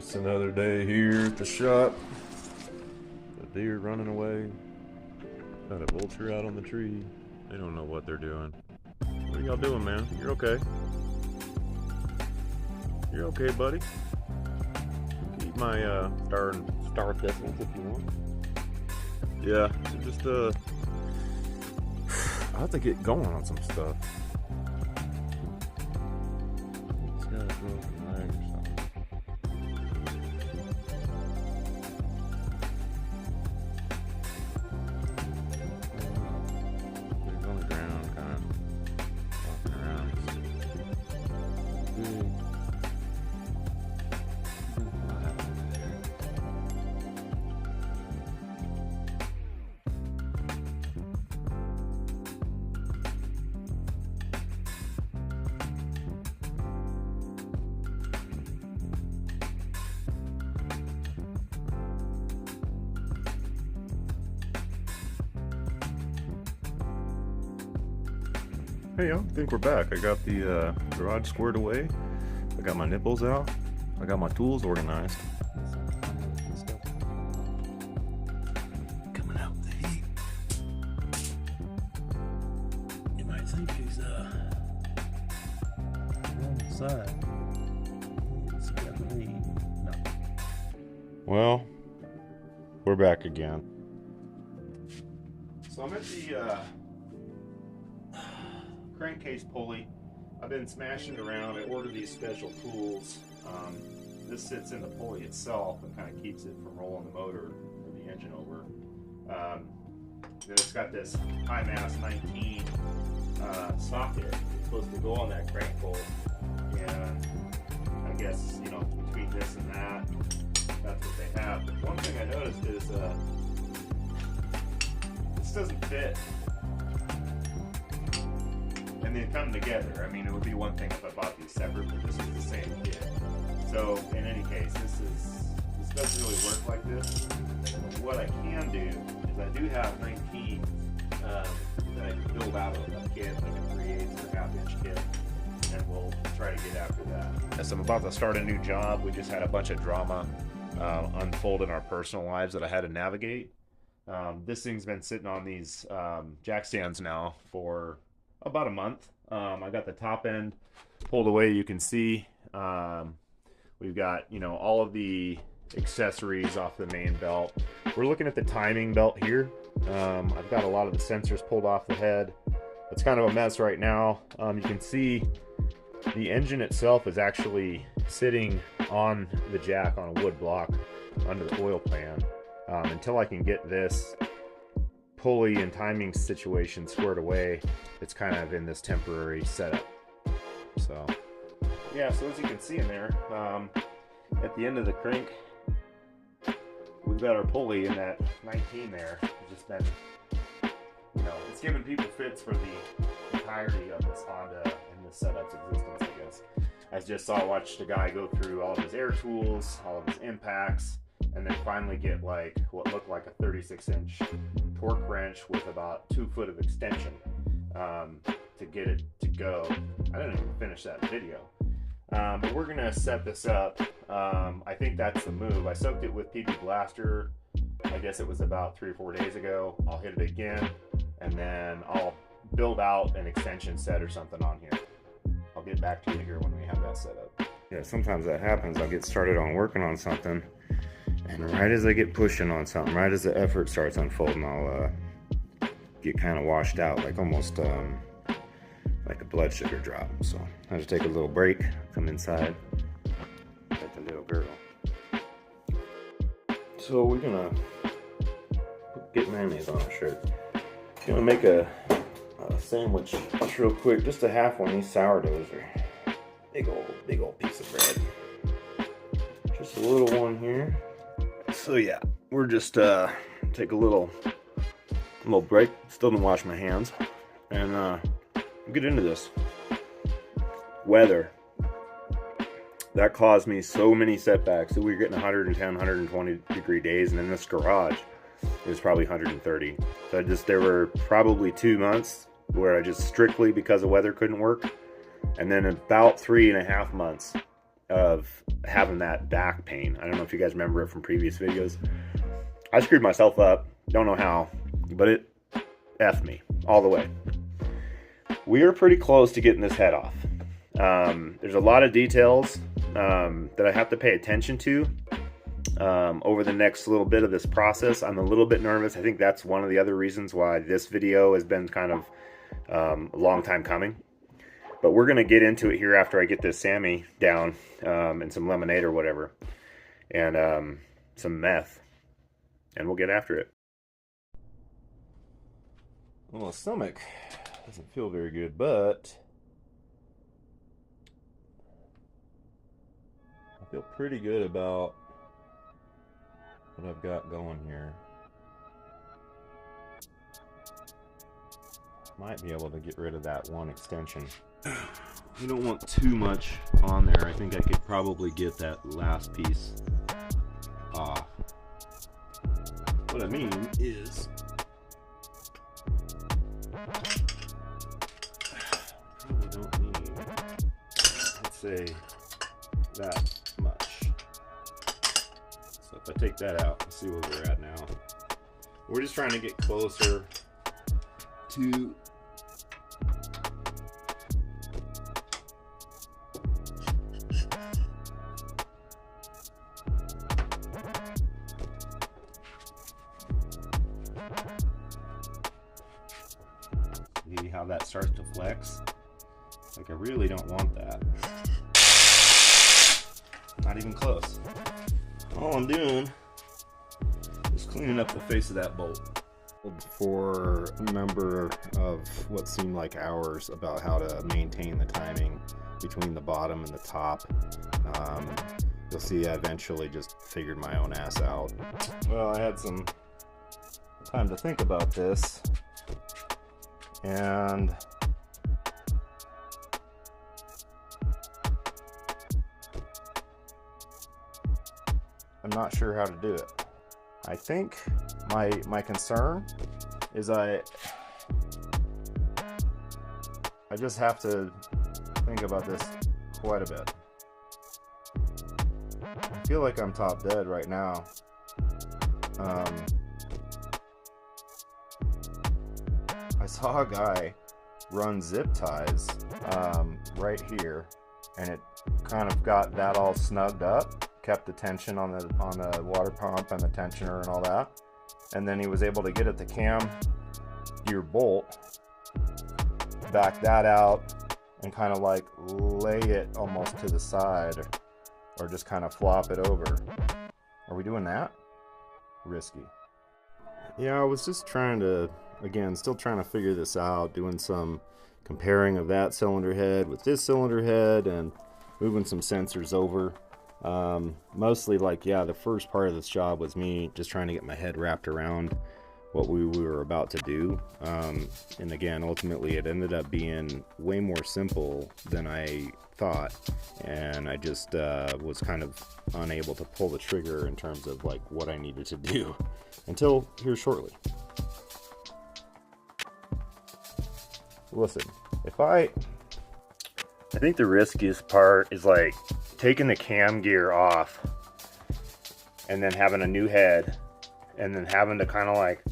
Just another day here at the shop. The deer running away. Got a vulture out on the tree. They don't know what they're doing. What are y'all doing, man? You're okay. You're okay, buddy. Eat my star thistles if you want. Yeah, just I have to get going on some stuff. This guy's broken leg or something. He's on the ground, kind of walking around. Big. What happened over there? Hey, I think we're back. I got the garage squared away. I got my nipples out. I got my tools organized. Coming out with the heat. You might think he's on the side. It's definitely not. Well, we're back again. So I'm at the crankcase pulley. I've been smashing it around. I ordered these special tools. This sits in the pulley itself and kind of keeps it from rolling the motor or the engine over. Then it's got this high mass 19 socket. It's supposed to go on that crank bolt, and I guess, you know, between this and that, that's what they have. But one thing I noticed is this doesn't fit. And they come together. I mean, it would be one thing if I bought these separate, but this is the same kit. So in any case, this doesn't really work like this. What I can do is I do have 19 that I can build out of a kit, like a 3/8 or a half-inch kit, and we'll try to get after that. Yes, I'm about to start a new job. We just had a bunch of drama unfold in our personal lives that I had to navigate. This thing's been sitting on these jack stands now for about a month. I got the top end pulled away. You can see we've got, you know, all of the accessories off the main belt. We're looking at the timing belt here. I've got a lot of the sensors pulled off the head. It's kind of a mess right now. You can see the engine itself is actually sitting on the jack on a wood block under the oil pan. Until I can get this pulley and timing situation squared away, it's kind of in this temporary setup. So yeah, so as you can see in there, at the end of the crank, we've got our pulley in that 19 there. It's just been, you know, it's given people fits for the entirety of this Honda and this setup's existence, I guess. I just watched a guy go through all of his air tools, all of his impacts, and then finally get like what looked like a 36-inch torque wrench with about 2 foot of extension to get it to go. I didn't even finish that video. But we're gonna set this up. I think that's the move. I soaked it with PP Blaster. I guess it was about 3 or 4 days ago. I'll hit it again, and then I'll build out an extension set or something on here. I'll get back to you here when we have that set up. Yeah, sometimes that happens. I'll get started on working on something, and right as I get pushing on something, right as the effort starts unfolding, I'll get kind of washed out, like almost like a blood sugar drop. So I just take a little break, come inside, pet the little girl. So we're gonna get mayonnaise on our shirt. Gonna make a sandwich just real quick, just a half one. These sourdoughs are big old piece of bread. Just a little one here. So yeah, we're just take a little break. Still didn't wash my hands, and get into this. Weather that caused me so many setbacks. So we were getting 110, 120 degree days, and in this garage it was probably 130. So there were probably 2 months where I just strictly because of weather couldn't work, and then about 3.5 months of having that back pain. I don't know if you guys remember it from previous videos. I screwed myself up, don't know how, but it F'd me all the way. We are pretty close to getting this head off. There's a lot of details that I have to pay attention to over the next little bit of this process. I'm a little bit nervous. I think that's one of the other reasons why this video has been kind of a long time coming. But we're going to get into it here after I get this Sammy down and some lemonade or whatever, and some meth, and we'll get after it. Well, the stomach doesn't feel very good, but I feel pretty good about what I've got going here. Might be able to get rid of that one extension. You don't want too much on there. I think I could probably get that last piece off. What I mean is, probably don't need, let's say, that much. So if I take that out, let's see where we're at now. We're just trying to get closer to see how that starts to flex. Like, I really don't want that. Not even close. All I'm doing is cleaning up the face of that bolt. For a number of what seemed like hours about how to maintain the timing between the bottom and the top. You'll see I eventually just figured my own ass out. Well, I had some time to think about this, and I'm not sure how to do it. I think my concern is I just have to think about this quite a bit. I feel like I'm top dead right now. I saw a guy run zip ties right here, and it kind of got that all snugged up, kept the tension on the water pump and the tensioner and all that, and then he was able to get at the cam gear bolt, back that out, and kind of like lay it almost to the side, or just kind of flop it over. Are we doing that? Risky. Yeah, I was just trying to, again, still trying to figure this out, doing some comparing of that cylinder head with this cylinder head and moving some sensors over. Mostly, like, yeah, the first part of this job was me just trying to get my head wrapped around what we were about to do. And again, ultimately it ended up being way more simple than I thought, and I just was kind of unable to pull the trigger in terms of like what I needed to do until here shortly. Listen, I think the riskiest part is like taking the cam gear off and then having a new head and then having to kind of like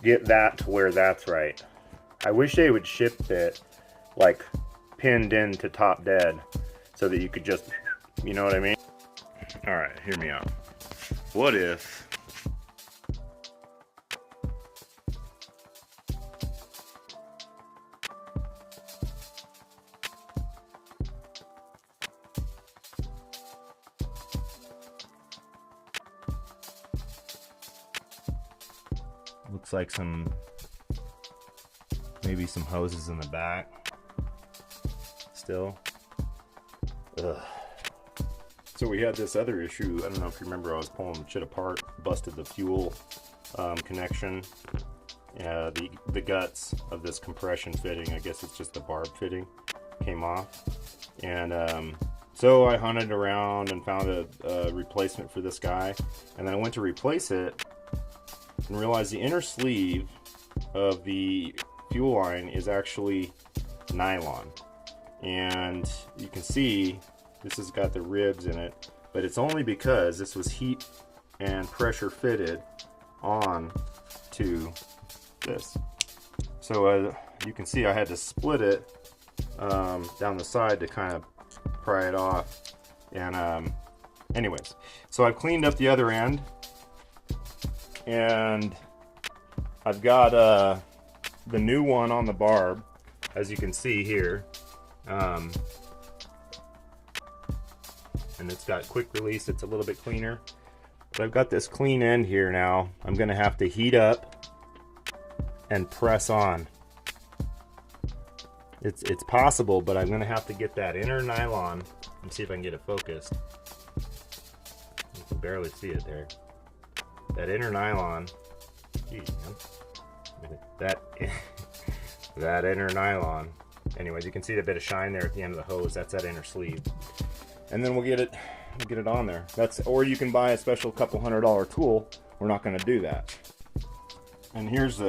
get that to where that's right. I wish they would ship it like pinned into top dead so that you could just, you know what I mean? All right, hear me out. What if looks like maybe some hoses in the back still. Ugh. So we had this other issue. I don't know if you remember, I was pulling shit apart, busted the fuel connection, the guts of this compression fitting, I guess it's just the barb fitting, came off. And so I hunted around and found a replacement for this guy, and then I went to replace it and realized the inner sleeve of the fuel line is actually nylon, and you can see This has got the ribs in it, but it's only because this was heat and pressure fitted on to this. So you can see I had to split it down the side to kind of pry it off. And anyways, so I've cleaned up the other end, and I've got the new one on the barb, as you can see here. And it's got quick release, it's a little bit cleaner. But I've got this clean end here now. I'm gonna have to heat up and press on. It's possible, but I'm gonna have to get that inner nylon. Let me see if I can get it focused. You can barely see it there. That inner nylon, geez, man. That inner nylon. Anyways, you can see the bit of shine there at the end of the hose. That's that inner sleeve. And then we'll get it on there. Or you can buy a special couple $100 tool. We're not going to do that. And here's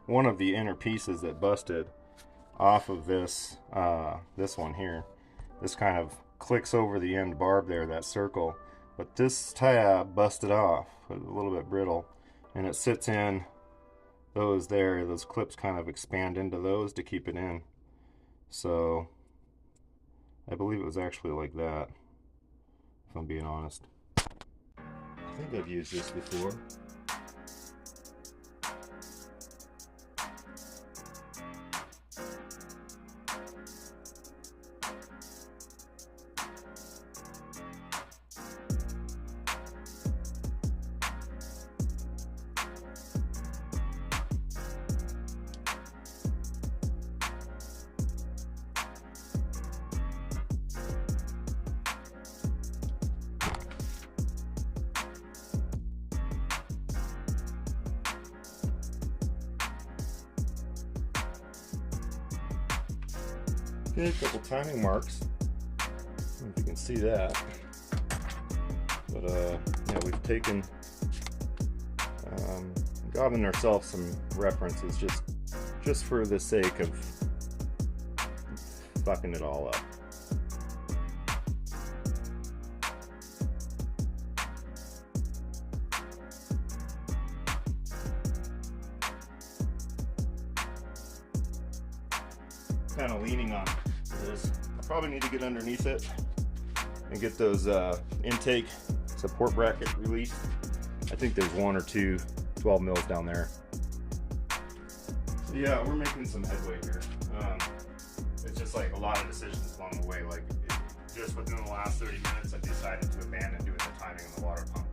one of the inner pieces that busted off of this one here. This kind of clicks over the end barb there, that circle. But this tab busted off, a little bit brittle, and it sits in those there. Those clips kind of expand into those to keep it in. So I believe it was actually like that, if I'm being honest. I think I've used this before. Okay, a couple timing marks. I don't know if you can see that. But yeah, we've taken, gotten ourselves some references just for the sake of fucking it all up. Kind of leaning on this. I probably need to get underneath it and get those intake support bracket released. I think there's one or two 12 mils down there. So yeah, we're making some headway here. It's just like a lot of decisions along the way. Like just within the last 30 minutes, I decided to abandon doing the timing on the water pump.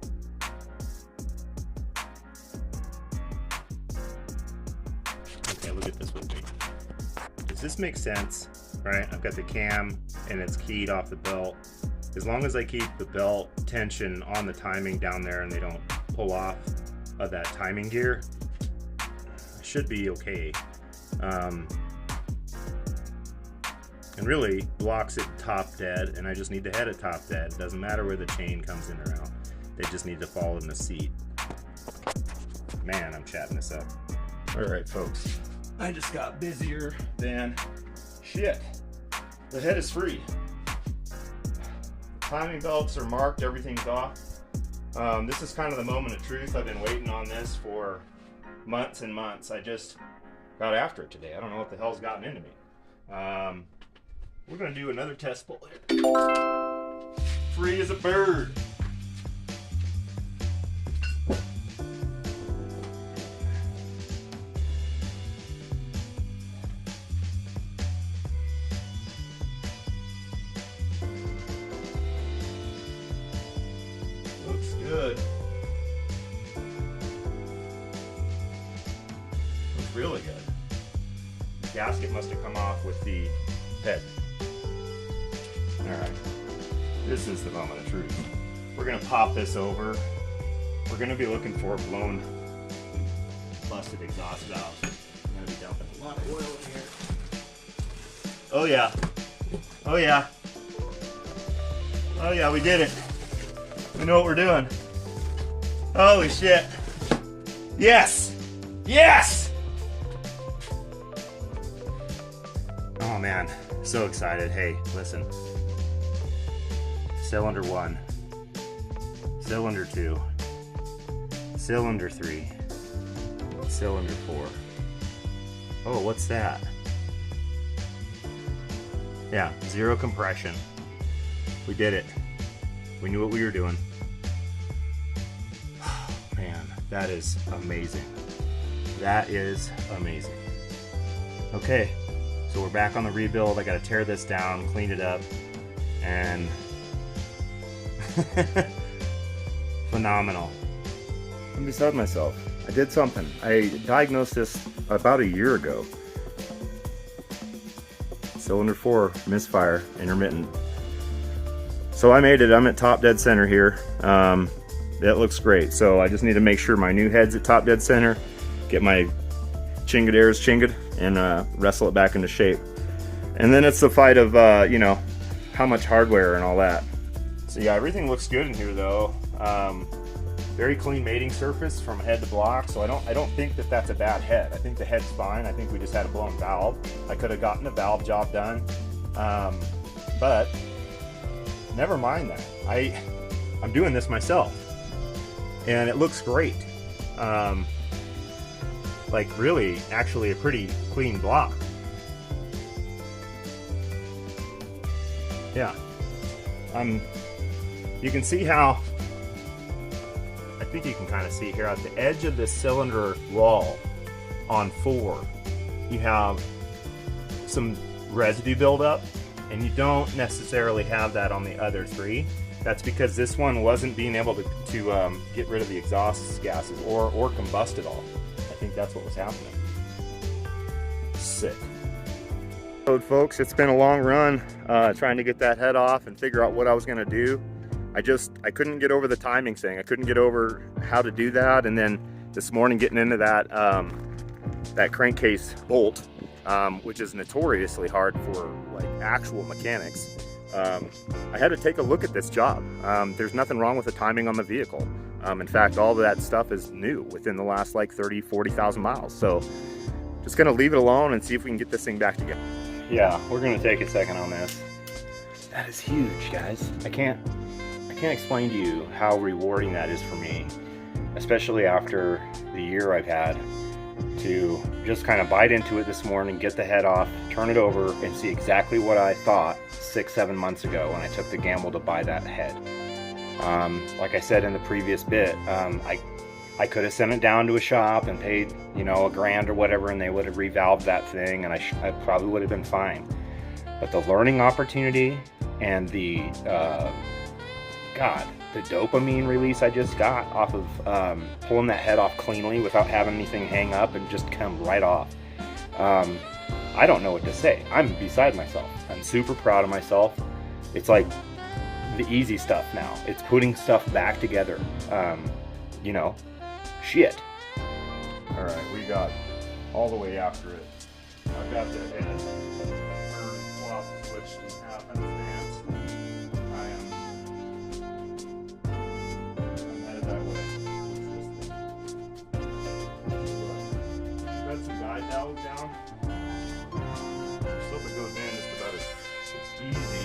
Okay, look at this with me. Does this make sense? Right, I've got the cam and it's keyed off the belt. As long as I keep the belt tension on the timing down there and they don't pull off of that timing gear, I should be okay. And really blocks it top dead, and I just need the head at top dead. It doesn't matter where the chain comes in or out. They just need to fall in the seat. Man, I'm chatting this up. All right, folks. I just got busier than shit. The head is free. Timing belts are marked, everything's off. This is kind of the moment of truth. I've been waiting on this for months and months. I just got after it today. I don't know what the hell's gotten into me. We're gonna do another test pull here. Free as a bird. Looks good. Looks really good. The gasket must have come off with the head. Alright. This is the moment of truth. We're going to pop this over. We're going to be looking for blown, busted exhaust valves. I'm going to be dumping a lot of oil in here. Oh yeah. Oh yeah. Oh yeah, we did it. We know what we're doing. Holy shit. Yes! Yes! Oh man, so excited. Hey, listen. cylinder 1, cylinder 2, cylinder 3, cylinder 4. Oh, what's that? Yeah, 0 compression. We did it. We knew what we were doing. Man, that is amazing. That is amazing. Okay, so we're back on the rebuild. I gotta tear this down, clean it up, and phenomenal. I'm beside myself. I did something. I diagnosed this about a year ago. Cylinder 4 misfire, intermittent. So I made it. I'm at top dead center here. That looks great. So I just need to make sure my new head's at top dead center, get my chingadaires chinged, and wrestle it back into shape. And then it's the fight of, you know, how much hardware and all that. So yeah, everything looks good in here though. Very clean mating surface from head to block, so I don't think that that's a bad head. I think the head's fine. I think we just had a blown valve. I could have gotten a valve job done, but never mind that. I'm doing this myself, and it looks great. Like really, actually a pretty clean block. Yeah, you can see how, I think you can kind of see here at the edge of this cylinder wall on 4, you have some residue buildup, and you don't necessarily have that on the other 3. That's because this one wasn't being able to get rid of the exhaust gases or combust at all. I think that's what was happening. Sick. Folks, it's been a long run trying to get that head off and figure out what I was going to do. I couldn't get over the timing thing. I couldn't get over how to do that. And then this morning getting into that that crankcase bolt, which is notoriously hard for like actual mechanics. I had to take a look at this job. There's nothing wrong with the timing on the vehicle. In fact, all of that stuff is new within the last like 40,000 miles. So just gonna leave it alone and see if we can get this thing back together. Yeah, we're gonna take a second on this. That is huge, guys. I can't explain to you how rewarding that is for me, especially after the year I've had, to just kind of bite into it this morning, get the head off, turn it over, and see exactly what I thought 6-7 months ago when I took the gamble to buy that head. Like I said in the previous bit, I could have sent it down to a shop and paid, you know, $1,000 or whatever, and they would have revalved that thing, and I probably would have been fine. But the learning opportunity and the the dopamine release I just got off of pulling that head off cleanly without having anything hang up and just come right off. I don't know what to say. I'm beside myself. I'm super proud of myself. It's like the easy stuff now. It's putting stuff back together. You know, shit. All right, we got all the way after it. I've got the head turn flop switched in half in advance. I'm headed that way. Got some guide valves down. Stuff that goes in just about as easy.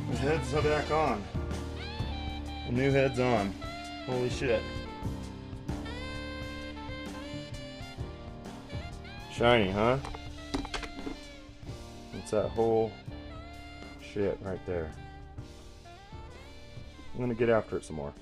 The heads are back on. The new head's on. Holy shit. Shiny, huh? It's that whole shit right there. I'm gonna get after it some more.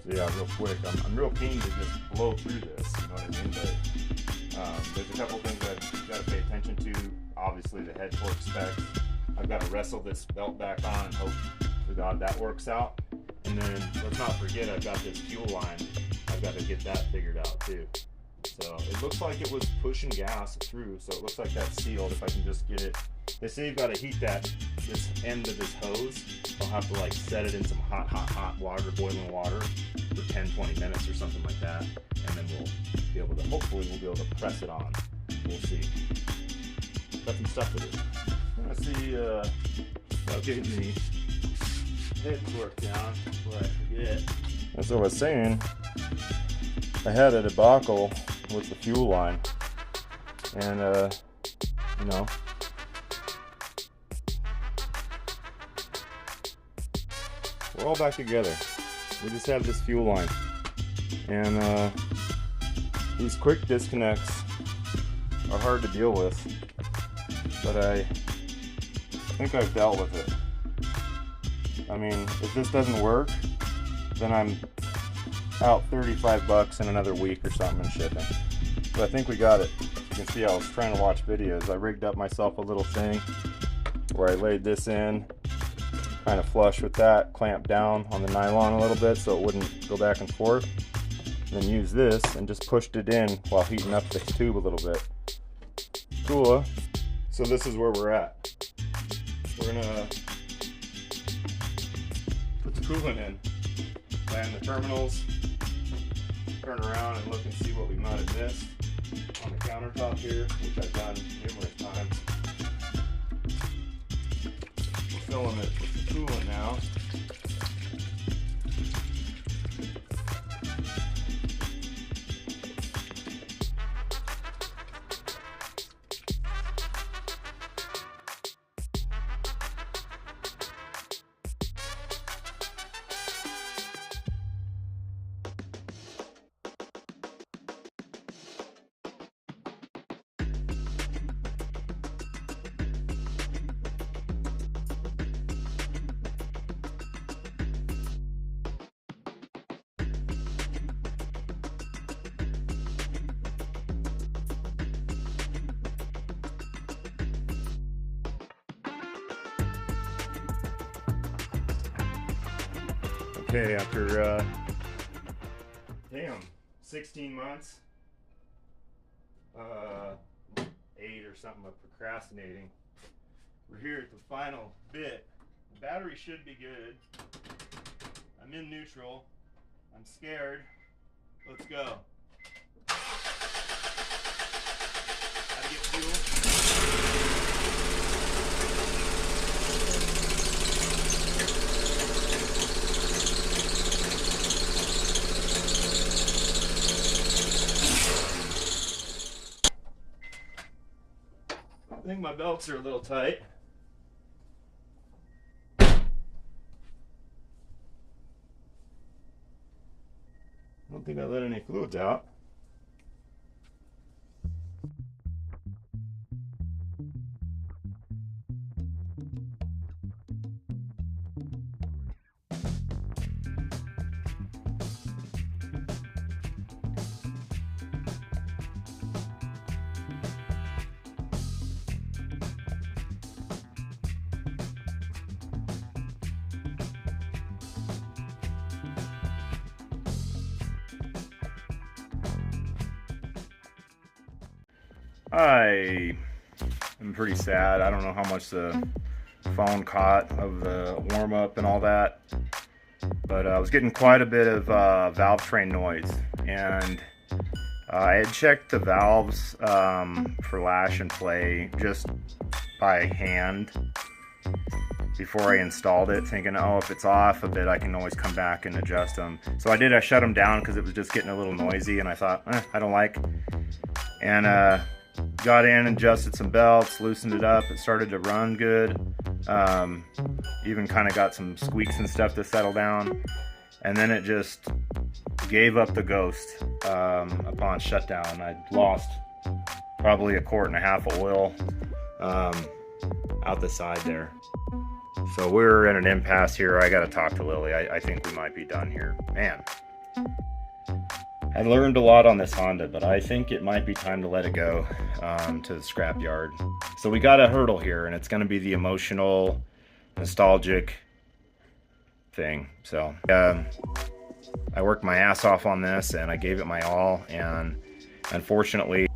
Yeah, real quick. I'm real keen to just blow through this, you know what I mean? But there's a couple things I've got to pay attention to. Obviously, the head torque specs. I've got to wrestle this belt back on and hope to God that works out. And then let's not forget, I've got this fuel line. I've got to get that figured out too. So it looks like it was pushing gas through, so it looks like that's sealed. If I can just get it, they say you've got to heat this end of this hose. I'll have to like set it in some hot water, boiling water for 10-20 minutes or something like that, and then we'll be able to, hopefully we'll be able to press it on. We'll see. Got some stuff to do. Let's see about getting the head torque down before I forget. As I was saying, I had a debacle with the fuel line, and you know, we're all back together. We just have this fuel line, and these quick disconnects are hard to deal with, but I think I've dealt with it. I mean, if this doesn't work, then I'm out $35 in another week or something in shipping. But I think we got it. You can see I was trying to watch videos. I rigged up myself a little thing where I laid this in kind of flush with that, clamped down on the nylon a little bit so it wouldn't go back and forth. And then use this and just pushed it in while heating up the tube a little bit. Cool, huh? So this is where we're at. We're gonna put the coolant in, land the terminals, turn around and look and see what we might have missed on the countertop here, which I've done numerous times. We're filling it with the coolant now. Okay, after 16 months, 8 or something of procrastinating, we're here at the final bit. The battery should be good. I'm in neutral. I'm scared. Let's go. Gotta get fuel. I think my belts are a little tight. I don't think I let any fluids out. I am pretty sad. I don't know how much the phone caught of the warm-up and all that, but I was getting quite a bit of valve train noise, and I had checked the valves for lash and play just by hand before I installed it, thinking, oh, if it's off a bit I can always come back and adjust them. So I did. I shut them down because it was just getting a little noisy, and I thought, I don't like, and got in, adjusted some belts, loosened it up. It started to run good. Even kind of got some squeaks and stuff to settle down. And then it just gave up the ghost upon shutdown. I lost probably 1.5 quarts of oil out the side there. So we're in an impasse here. I got to talk to Lily. I think we might be done here. Man, I learned a lot on this Honda, but I think it might be time to let it go to the scrapyard. So we got a hurdle here, and it's going to be the emotional, nostalgic thing. So I worked my ass off on this, and I gave it my all, and unfortunately,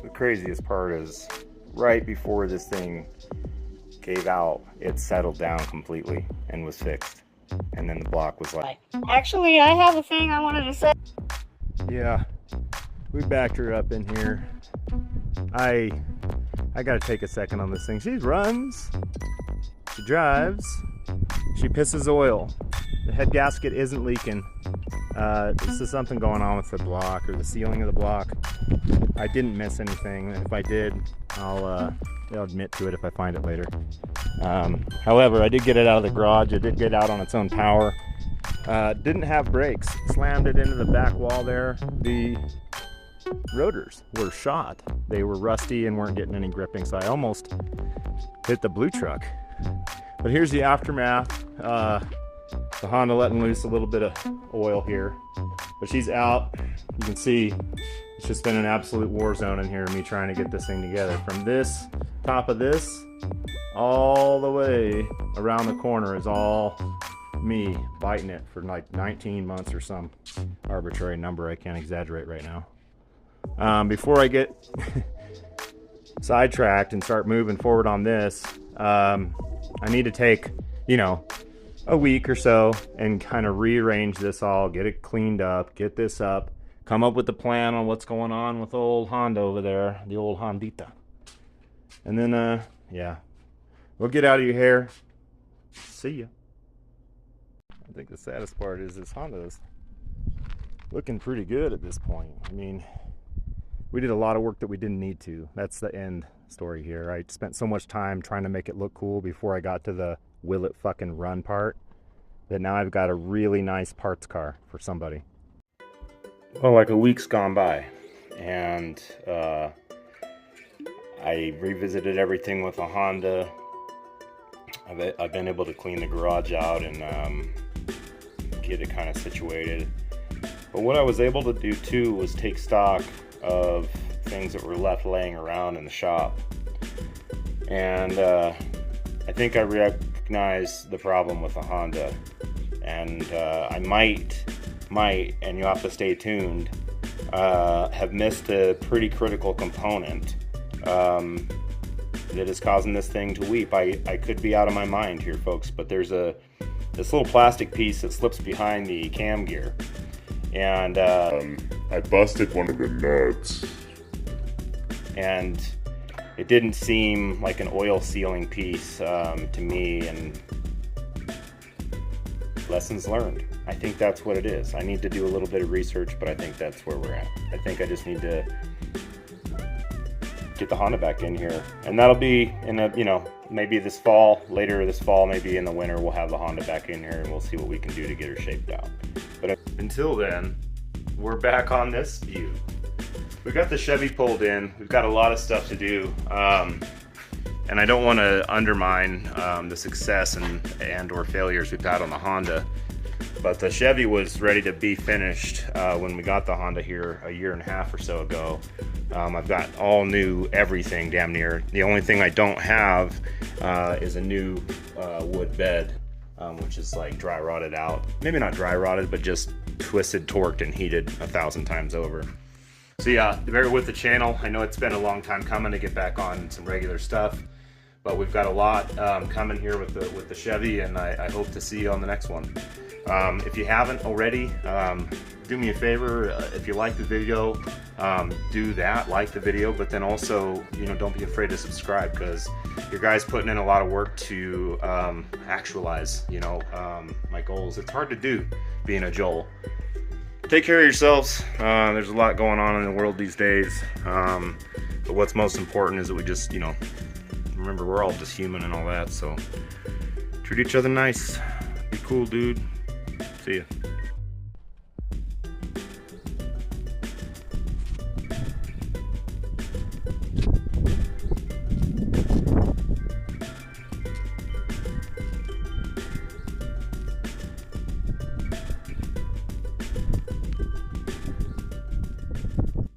the craziest part is right before this thing gave out, it settled down completely and was fixed. And then the block was like, actually, I have a thing I wanted to say. yeah, we backed her up in here. I gotta take a second on this thing. She runs, she drives, she pisses oil. The head gasket isn't leaking. This is something going on with the block or the sealing of the block. I didn't miss anything. If I did, I'll admit to it if I find it later. However, I did get it out of the garage. It did get out on its own power. Didn't have brakes. Slammed it into the back wall there. The rotors were shot. They were rusty and weren't getting any gripping, so I almost hit the blue truck. But here's the aftermath. The Honda letting loose a little bit of oil here, but she's out. You can see it's just been an absolute war zone in here, me trying to get this thing together. From this top of this all the way around the corner is all me biting it for like 19 months or some arbitrary number. I can't exaggerate right now. Before I get sidetracked and start moving forward on this, I need to take, you know, a week or so and kind of rearrange this all, get it cleaned up, get this up, come up with a plan on what's going on with old Honda over there, the old Hondita. And then, yeah, we'll get out of your hair. See ya. I think the saddest part is this Honda's looking pretty good at this point. I mean, we did a lot of work that we didn't need to. That's the end story here. I spent so much time trying to make it look cool before I got to the will it fucking run part, that now I've got a really nice parts car for somebody. Well, like a week's gone by, and I revisited everything with a Honda. I've been able to clean the garage out and get it kind of situated. But what I was able to do too was take stock of things that were left laying around in the shop. And I think I recognize the problem with the Honda, and I might, and you'll have to stay tuned, have missed a pretty critical component that is causing this thing to weep. I could be out of my mind here, folks, but there's this little plastic piece that slips behind the cam gear, and I busted one of the nuts, and it didn't seem like an oil sealing piece to me, and lessons learned. I think that's what it is. I need to do a little bit of research, but I think that's where we're at. I think I just need to get the Honda back in here, and that'll be in a, you know, maybe this fall, later this fall, maybe in the winter, we'll have the Honda back in here and we'll see what we can do to get her shaped out. But until then, we're back on this view. We got the Chevy pulled in. We've got a lot of stuff to do, and I don't want to undermine the success and or failures we've had on the Honda. But the Chevy was ready to be finished when we got the Honda here a year and a half or so ago. I've got all new everything damn near. The only thing I don't have is a new wood bed, which is like dry rotted out. Maybe not dry rotted, but just twisted, torqued, and heated 1,000 times over. So yeah, bear with the channel. I know it's been a long time coming to get back on some regular stuff, but we've got a lot coming here with the Chevy, and I hope to see you on the next one. If you haven't already, do me a favor. If you like the video, do that, like the video, but then also, you know, don't be afraid to subscribe, because your guys putting in a lot of work to actualize, you know, my goals. It's hard to do being a Joel. Take care of yourselves. There's a lot going on in the world these days, but what's most important is that we just, you know, remember we're all just human and all that. So treat each other nice. Be cool, dude. See ya.